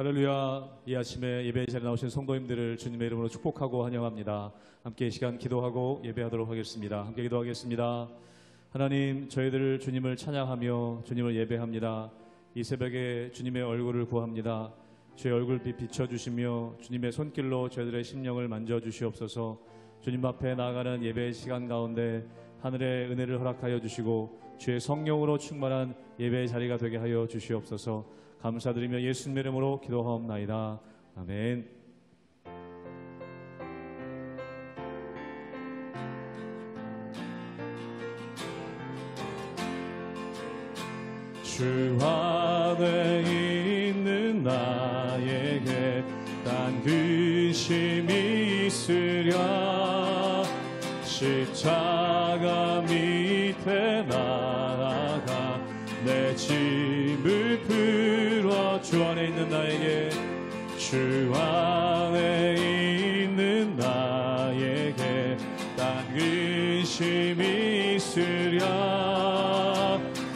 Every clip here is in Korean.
할렐루야. 이 아침에 예배 자리에 나오신 성도님들을 주님의 이름으로 축복하고 환영합니다. 함께 이 시간 기도하고 예배하도록 하겠습니다. 함께 기도하겠습니다. 하나님, 저희들 주님을 찬양하며 주님을 예배합니다. 이 새벽에 주님의 얼굴을 구합니다. 주의 얼굴빛 비춰주시며 주님의 손길로 저희들의 심령을 만져주시옵소서. 주님 앞에 나아가는 예배의 시간 가운데 하늘의 은혜를 허락하여 주시고 주의 성령으로 충만한 예배의 자리가 되게 하여 주시옵소서. 감사드리며 예수님의 이름으로 기도하옵나이다. 아멘. 주 안에 있는 나에게 딴 근심이 있으랴. 십자가 밑에 나아가 내 짐을 풀어 주 안에 있는 나에게, 주 안에 있는 나에게 딴 근심이 있으랴.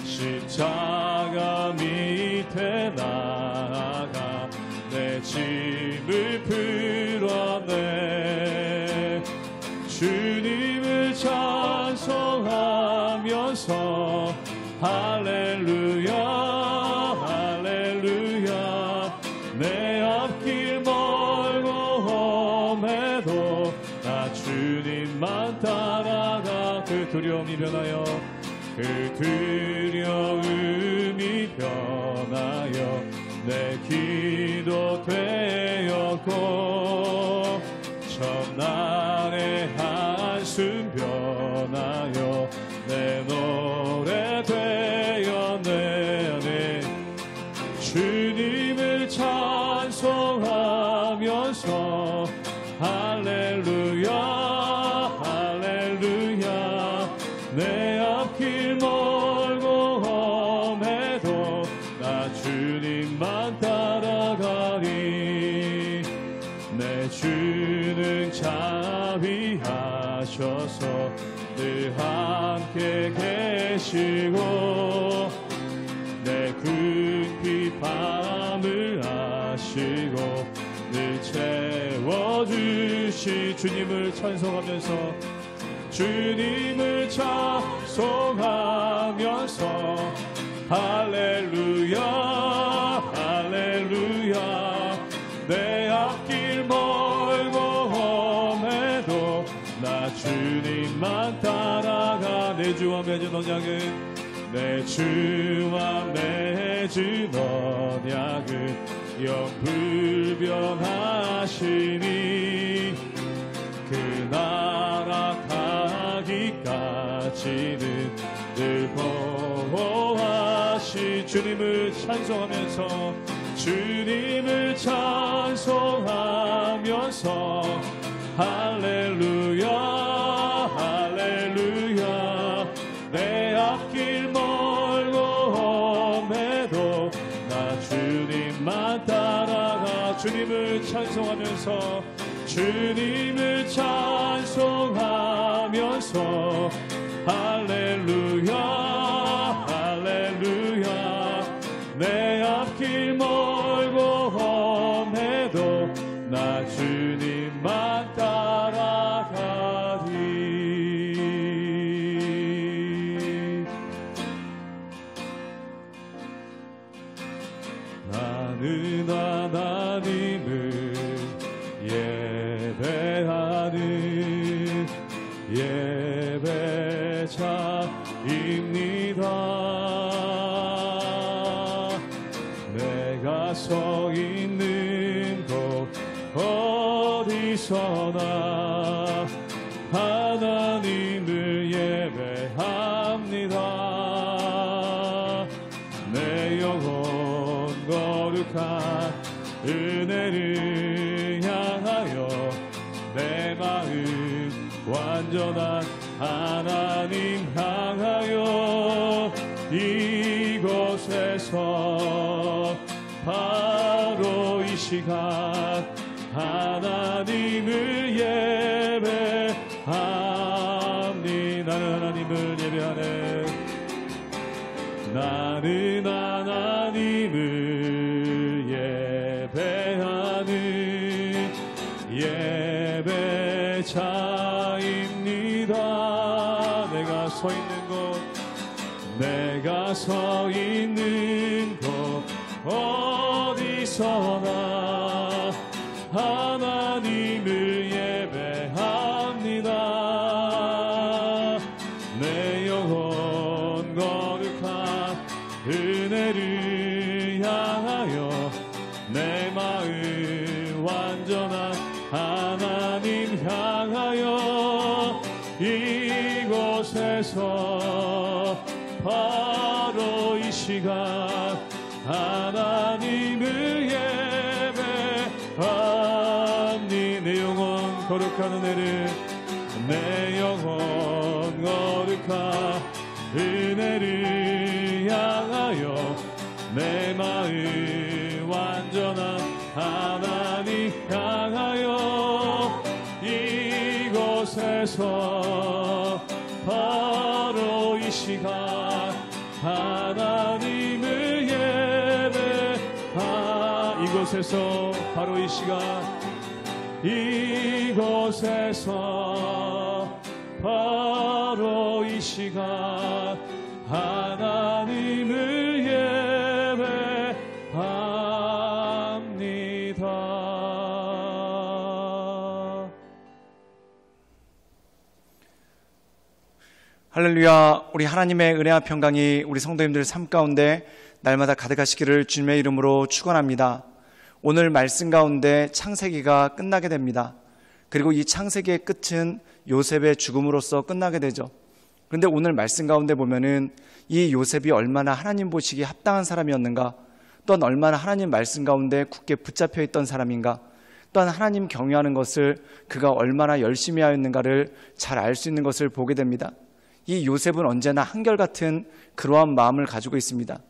십자가 밑에 나아가 내 짐을 풀어내 주님을 찬송하면서 할렐루야 할렐루야. 내 앞길 멀고 험해도 나 주님만 따라가. 그 두려움이 변하여 그 두려움이 변하여 내 기도 되었고 첫날의 한숨 변하여 내 노래 되었네. 주님을 찬송하면서 할렐루야 할렐루야. 내 앞길 멀고 험해도 나 주님만 따라가리. 내 주는 자비하셔서 늘 함께 계시고 내 궁핍 밤을 아시고 늘 채워주시. 주님을 찬송하면서 주님을 찬송하면서 할렐루야 할렐루야. 내 앞길 멀고 험해도 나 주님만 따라가. 내 주와 맺은 언약은 내 주와 맺은 언약은 영불변하시니 그 나라 가기까지는 늘 보호하시. 주님을 찬송하면서 주님을 찬송하면서 할렐루야 할렐루야. 내 앞길 멀고 험해도 나 주님만 따라가. 주님을 찬송하면서 주님을 찬송하면서 할렐루야 할렐루야. 내 앞길 멀고 험해도 나 주님만 따라가리. 나는 하나님을 예배하는 예배자입니다. 내가 서 있는 곳 어디서나 하나님을 예배합니다. 내 영혼 거룩한 은혜를 향하여 내 마음 완전한 하나님 향하여 이곳에서 바로 이 시간 하나님을 예배합니. 나는 하나님을 예배하네. 나는 하나님을 예배 예배자입니다. 내가 서 있는 곳, 내가 서 있는 곳 어디서나 하나님을 예배합니다. 내 영혼 거룩한 은혜를 향하여 내 마음 완전한 하나님 향하여 이곳에서 바로 이 시간 하나님을 예배합니. 내 영혼 거룩한 은혜를, 내 영혼 거룩한 은혜를 향하여 내 마음 완전한 하나님 향하여 이곳에서 바로 이 시간 하나님을 이곳에서 바로 이 시간 이곳에서 바로 이 시간 하나님을 예배합니다. 할렐루야. 우리 하나님의 은혜와 평강이 우리 성도님들 삶 가운데 날마다 가득하시기를 주님의 이름으로 축원합니다. 오늘 말씀 가운데 창세기가 끝나게 됩니다. 그리고 이 창세기의 끝은 요셉의 죽음으로써 끝나게 되죠. 그런데 오늘 말씀 가운데 보면은 이 요셉이 얼마나 하나님 보시기에 합당한 사람이었는가, 또한 얼마나 하나님 말씀 가운데 굳게 붙잡혀 있던 사람인가, 또한 하나님 경외하는 것을 그가 얼마나 열심히 하였는가를 잘 알 수 있는 것을 보게 됩니다. 이 요셉은 언제나 한결같은 그러한 마음을 가지고 있습니다.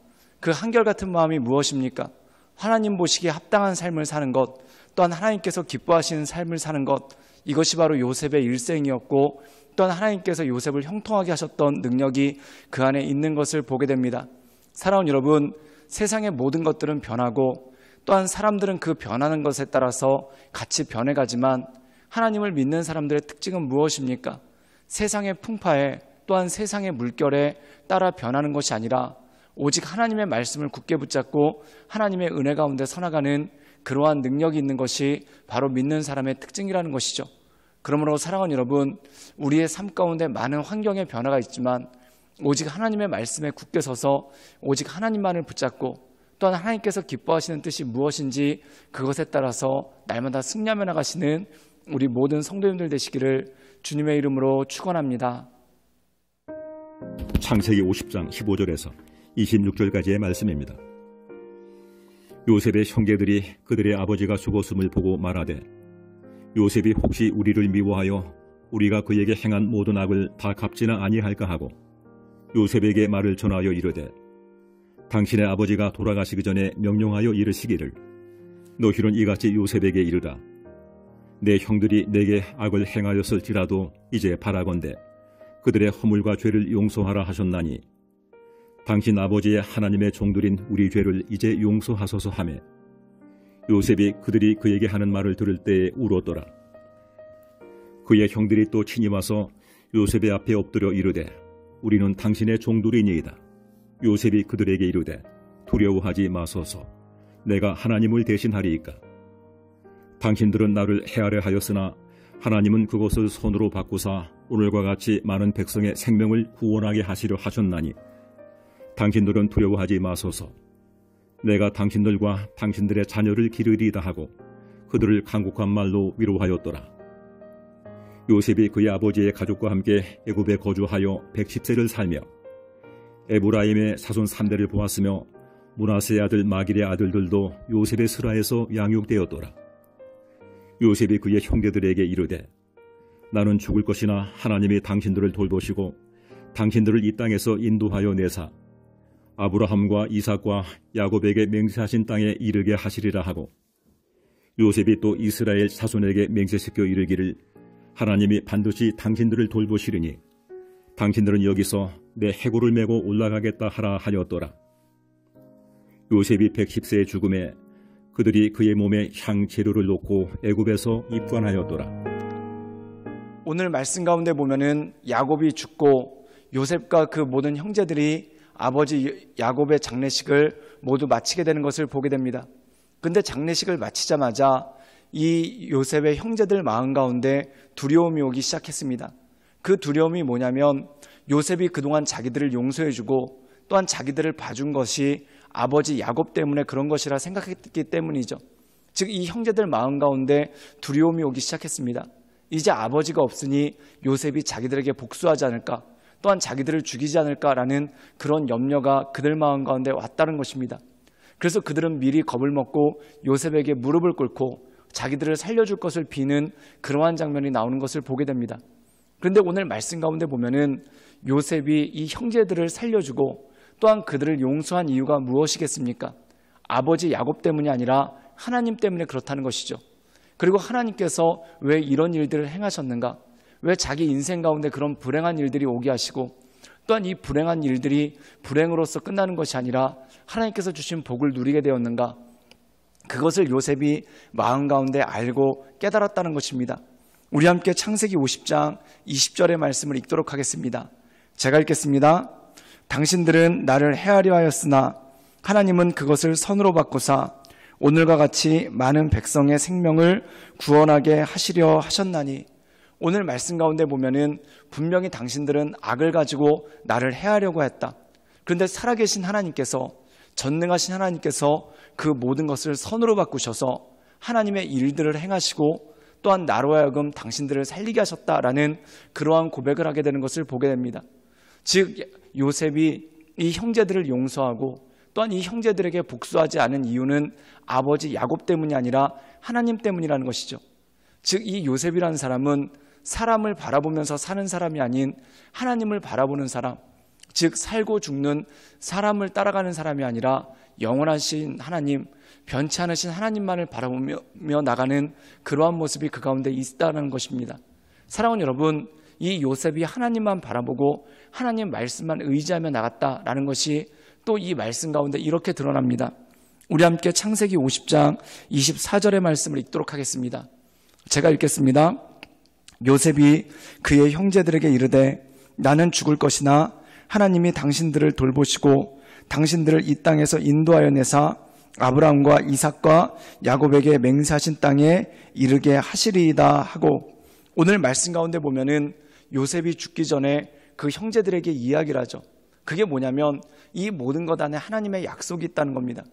그 한결같은 마음이 무엇입니까? 하나님 보시기에 합당한 삶을 사는 것, 또한 하나님께서 기뻐하시는 삶을 사는 것, 이것이 바로 요셉의 일생이었고, 또한 하나님께서 요셉을 형통하게 하셨던 능력이 그 안에 있는 것을 보게 됩니다. 사랑하는 여러분, 세상의 모든 것들은 변하고 또한 사람들은 그 변하는 것에 따라서 같이 변해가지만 하나님을 믿는 사람들의 특징은 무엇입니까? 세상의 풍파에 또한 세상의 물결에 따라 변하는 것이 아니라 오직 하나님의 말씀을 굳게 붙잡고 하나님의 은혜 가운데 서나가는 그러한 능력이 있는 것이 바로 믿는 사람의 특징이라는 것이죠. 그러므로 사랑하는 여러분, 우리의 삶 가운데 많은 환경의 변화가 있지만 오직 하나님의 말씀에 굳게 서서 오직 하나님만을 붙잡고 또한 하나님께서 기뻐하시는 뜻이 무엇인지 그것에 따라서 날마다 승리하며 나가시는 우리 모든 성도님들 되시기를 주님의 이름으로 축원합니다. 창세기 50장 15절에서 26절까지의 말씀입니다. 요셉의 형제들이 그들의 아버지가 죽었음을 보고 말하되 요셉이 혹시 우리를 미워하여 우리가 그에게 행한 모든 악을 다 갚지나 아니할까 하고 요셉에게 말을 전하여 이르되 당신의 아버지가 돌아가시기 전에 명령하여 이르시기를 너희는 이같이 요셉에게 이르라. 내 형들이 내게 악을 행하였을지라도 이제 바라건대 그들의 허물과 죄를 용서하라 하셨나니 당신 아버지의 하나님의 종들인 우리 죄를 이제 용서하소서 하매 요셉이 그들이 그에게 하는 말을 들을 때에 울었더라. 그의 형들이 또 친히 와서 요셉의 앞에 엎드려 이르되 우리는 당신의 종들이니이다. 요셉이 그들에게 이르되 두려워하지 마소서. 내가 하나님을 대신하리이까. 당신들은 나를 해하려 하였으나 하나님은 그것을 손으로 바꾸사 오늘과 같이 많은 백성의 생명을 구원하게 하시려 하셨나니 당신들은 두려워하지 마소서. 내가 당신들과 당신들의 자녀를 기르리이다 하고 그들을 간곡한 말로 위로하였더라. 요셉이 그의 아버지의 가족과 함께 애굽에 거주하여 110세를 살며 에브라임의 사손 3대를 보았으며 므낫세의 아들 마길의 아들들도 요셉의 슬하에서 양육되었더라. 요셉이 그의 형제들에게 이르되 나는 죽을 것이나 하나님이 당신들을 돌보시고 당신들을 이 땅에서 인도하여 내사 아브라함과 이삭과 야곱에게 맹세하신 땅에 이르게 하시리라 하고 요셉이 또 이스라엘 자손에게 맹세시켜 이르기를 하나님이 반드시 당신들을 돌보시리니 당신들은 여기서 내 해골을 메고 올라가겠다 하라 하였더라. 요셉이 110세의 죽음에 그들이 그의 몸에 향 재료를 놓고 애굽에서 입관하였더라. 오늘 말씀 가운데 보면은 야곱이 죽고 요셉과 그 모든 형제들이 아버지 야곱의 장례식을 모두 마치게 되는 것을 보게 됩니다. 근데 장례식을 마치자마자 이 요셉의 형제들 마음 가운데 두려움이 오기 시작했습니다. 그 두려움이 뭐냐면 요셉이 그동안 자기들을 용서해주고 또한 자기들을 봐준 것이 아버지 야곱 때문에 그런 것이라 생각했기 때문이죠. 즉 이 형제들 마음 가운데 두려움이 오기 시작했습니다. 이제 아버지가 없으니 요셉이 자기들에게 복수하지 않을까, 또한 자기들을 죽이지 않을까라는 그런 염려가 그들 마음 가운데 왔다는 것입니다. 그래서 그들은 미리 겁을 먹고 요셉에게 무릎을 꿇고 자기들을 살려줄 것을 비는 그러한 장면이 나오는 것을 보게 됩니다. 그런데 오늘 말씀 가운데 보면은 요셉이 이 형제들을 살려주고 또한 그들을 용서한 이유가 무엇이겠습니까? 아버지 야곱 때문이 아니라 하나님 때문에 그렇다는 것이죠. 그리고 하나님께서 왜 이런 일들을 행하셨는가? 왜 자기 인생 가운데 그런 불행한 일들이 오게 하시고 또한 이 불행한 일들이 불행으로서 끝나는 것이 아니라 하나님께서 주신 복을 누리게 되었는가? 그것을 요셉이 마음 가운데 알고 깨달았다는 것입니다. 우리 함께 창세기 50장 20절의 말씀을 읽도록 하겠습니다. 제가 읽겠습니다. 당신들은 나를 해하려 하였으나 하나님은 그것을 선으로 바꾸사 오늘과 같이 많은 백성의 생명을 구원하게 하시려 하셨나니. 오늘 말씀 가운데 보면은 분명히 당신들은 악을 가지고 나를 해하려고 했다. 그런데 살아계신 하나님께서, 전능하신 하나님께서 그 모든 것을 선으로 바꾸셔서 하나님의 일들을 행하시고 또한 나로 하여금 당신들을 살리게 하셨다라는 그러한 고백을 하게 되는 것을 보게 됩니다. 즉 요셉이 이 형제들을 용서하고 또한 이 형제들에게 복수하지 않은 이유는 아버지 야곱 때문이 아니라 하나님 때문이라는 것이죠. 즉 이 요셉이라는 사람은 사람을 바라보면서 사는 사람이 아닌 하나님을 바라보는 사람, 즉 살고 죽는 사람을 따라가는 사람이 아니라 영원하신 하나님, 변치 않으신 하나님만을 바라보며 나가는 그러한 모습이 그 가운데 있다는 것입니다. 사랑하는 여러분, 이 요셉이 하나님만 바라보고 하나님 말씀만 의지하며 나갔다라는 것이 또 이 말씀 가운데 이렇게 드러납니다. 우리 함께 창세기 50장 24절의 말씀을 읽도록 하겠습니다. 제가 읽겠습니다. 요셉이 그의 형제들에게 이르되 나는 죽을 것이나 하나님이 당신들을 돌보시고 당신들을 이 땅에서 인도하여 내사 아브라함과 이삭과 야곱에게 맹세하신 땅에 이르게 하시리이다 하고, 오늘 말씀 가운데 보면은 요셉이 죽기 전에 그 형제들에게 이야기를 하죠. 그게 뭐냐면 이 모든 것 안에 하나님의 약속이 있다는 겁니다.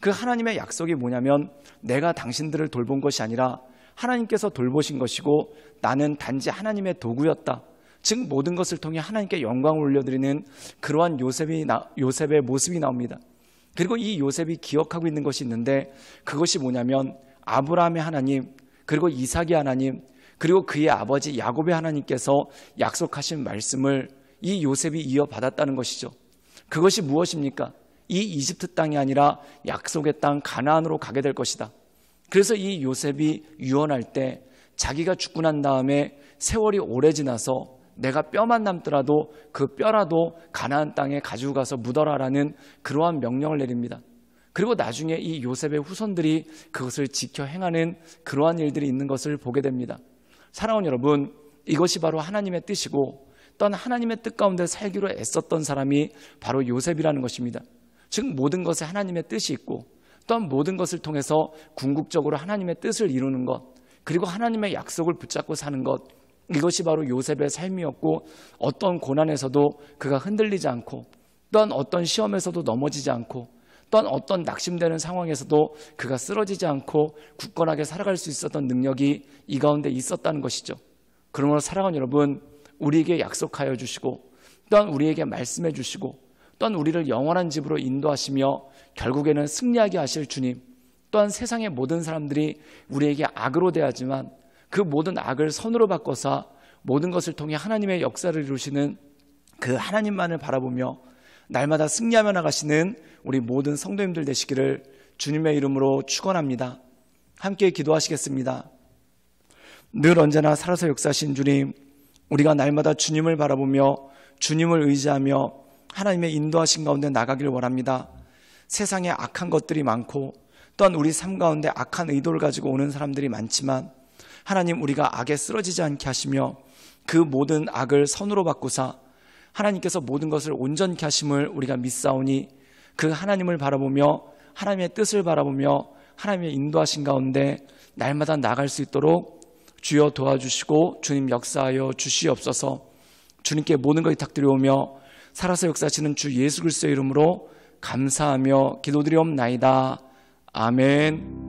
그 하나님의 약속이 뭐냐면 내가 당신들을 돌본 것이 아니라 하나님께서 돌보신 것이고 나는 단지 하나님의 도구였다. 즉 모든 것을 통해 하나님께 영광을 올려드리는 그러한 요셉의 모습이 나옵니다. 그리고 이 요셉이 기억하고 있는 것이 있는데 그것이 뭐냐면 아브라함의 하나님, 그리고 이삭의 하나님, 그리고 그의 아버지 야곱의 하나님께서 약속하신 말씀을 이 요셉이 이어받았다는 것이죠. 그것이 무엇입니까? 이 이집트 땅이 아니라 약속의 땅 가나안으로 가게 될 것이다. 그래서 이 요셉이 유언할 때 자기가 죽고 난 다음에 세월이 오래 지나서 내가 뼈만 남더라도 그 뼈라도 가나안 땅에 가지고 가서 묻어라라는 그러한 명령을 내립니다. 그리고 나중에 이 요셉의 후손들이 그것을 지켜 행하는 그러한 일들이 있는 것을 보게 됩니다. 사랑하는 여러분, 이것이 바로 하나님의 뜻이고 또한 하나님의 뜻 가운데 살기로 애썼던 사람이 바로 요셉이라는 것입니다. 즉 모든 것에 하나님의 뜻이 있고 또한 모든 것을 통해서 궁극적으로 하나님의 뜻을 이루는 것, 그리고 하나님의 약속을 붙잡고 사는 것, 이것이 바로 요셉의 삶이었고 어떤 고난에서도 그가 흔들리지 않고 또한 어떤 시험에서도 넘어지지 않고 또한 어떤 낙심되는 상황에서도 그가 쓰러지지 않고 굳건하게 살아갈 수 있었던 능력이 이 가운데 있었다는 것이죠. 그러므로 사랑하는 여러분, 우리에게 약속하여 주시고 또한 우리에게 말씀해 주시고 또한 우리를 영원한 집으로 인도하시며 결국에는 승리하게 하실 주님, 또한 세상의 모든 사람들이 우리에게 악으로 대하지만 그 모든 악을 선으로 바꿔서 모든 것을 통해 하나님의 역사를 이루시는 그 하나님만을 바라보며 날마다 승리하며 나가시는 우리 모든 성도님들 되시기를 주님의 이름으로 축원합니다. 함께 기도하시겠습니다. 늘 언제나 살아서 역사하신 주님, 우리가 날마다 주님을 바라보며 주님을 의지하며 하나님의 인도하신 가운데 나가기를 원합니다. 세상에 악한 것들이 많고 또한 우리 삶 가운데 악한 의도를 가지고 오는 사람들이 많지만 하나님, 우리가 악에 쓰러지지 않게 하시며 그 모든 악을 선으로 바꾸사 하나님께서 모든 것을 온전케 하심을 우리가 믿사오니 그 하나님을 바라보며 하나님의 뜻을 바라보며 하나님의 인도하신 가운데 날마다 나갈 수 있도록 주여 도와주시고 주님 역사하여 주시옵소서. 주님께 모든 것을 탁드려오며 살아서 역사하시는 주 예수 그리스도의 이름으로 감사하며 기도드리옵나이다. 아멘.